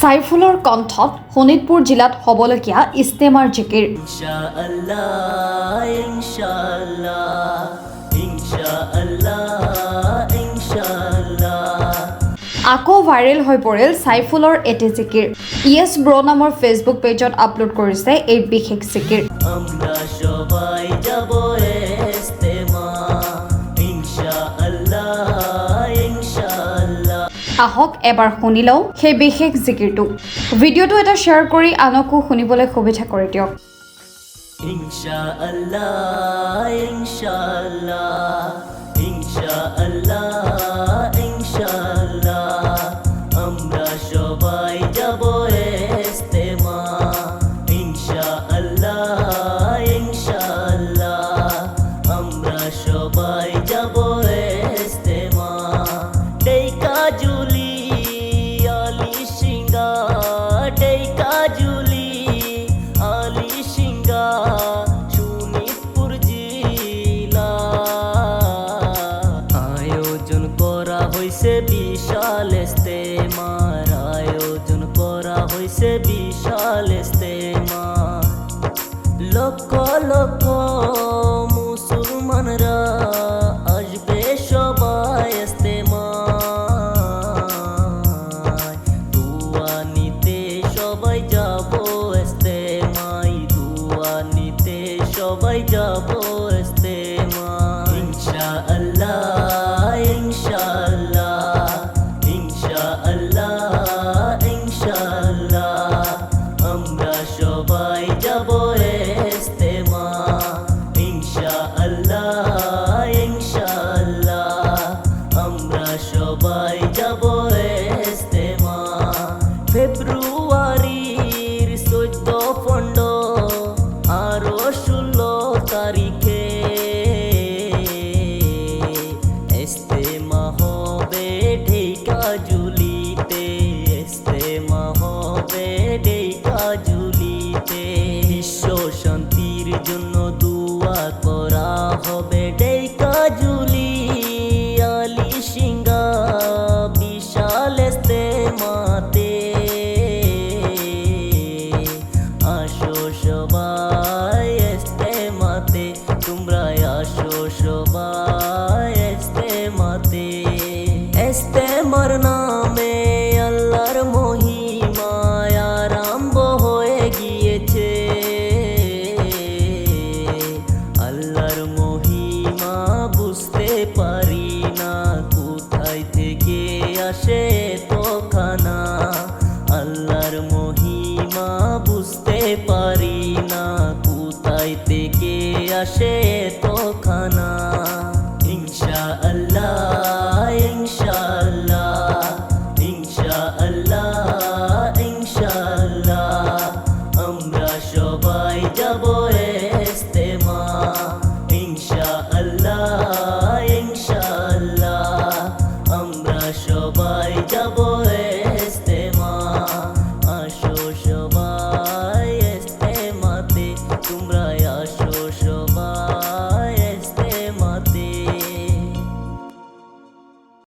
সাইফুলৰ কণ্ঠত শোণিতপুৰ জিলাত হ'বলগীয়া ইস্তেমাৰ জিকিৰ। আকৌ ভাইৰেল হৈ পৰিল সাইফুলৰ এটি জিকিৰ। ইয়েছ ব্ৰ নামৰ ফেচবুক পেজত আপলোড কৰিছে এই বিশেষ জিকিৰ। আহক এবাৰ শুনি লওঁ সেই বিশেষ জিকিৰটো। ভিডিঅ'টো এটা শ্বেয়াৰ কৰি আনকো শুনিবলৈ সুবিধা কৰি দিয়ক। ইনশাআল্লাহ ইনশাআল্লাহ ইনশাআল্লাহ ইনশাআল্লাহ আমরা সবাই যাব ইস্তেমা ইনশাআল্লাহ ইনশাআল্লাহ আমরা সবাই যাব ইস্তেমা ডেকা জুলি আলি সিংহা ডেকা জুলি আলি সিংহা শোণিতপুর জিলা আয়োজন করা হয়েছে বিশাল ইস্তেমার আয়োজন করা হয়েছে বিশাল ইস্তেমার লক্ষ লক্ষ মুসলমানরা আসবে সবাই ইস্তেমায় দুয়া নিতে সবাই যাব ইস্তেমায় দুয়া নিতে সবাই যাব ইস্তেমায় ইনশাআল্লাহ ইনশাআল্লাহ ইনশাআল্লাহ ইনশাআল্লাহ আমরা সবাই যাব ইস্তেমা ইনশাআল্লাহ ইনশাআল্লাহ আমরা সবাই যাব ইস্তেমা ফেব্রুয়ারির 14 আরো 16 তারিখে ইস্তেমা হবে ঢেকা জুলিতে ইস্তেমা হবে ঢেকা জুলিতে বিশ্ব শান্তির জন্য দুয়া করা হবে ঢেকা জুলি আলি সিংহা বিশাল ইস্তেমাতে আসো সবাই ইস্তেমাতে তোমরা আসো সবাই ইস্তেমাতে ইস্তেমার নামে আল্লাহর মহিমা আরম্ভ হয়ে গিয়েছে আল্লাহর মহিমা বুঝতে পারি না কোথায় থেকে আসে তোখানা আল্লাহর মহিমা বুঝতে পারি না কোথায় থেকে আসে তোখানা ইনশাআল্লাহ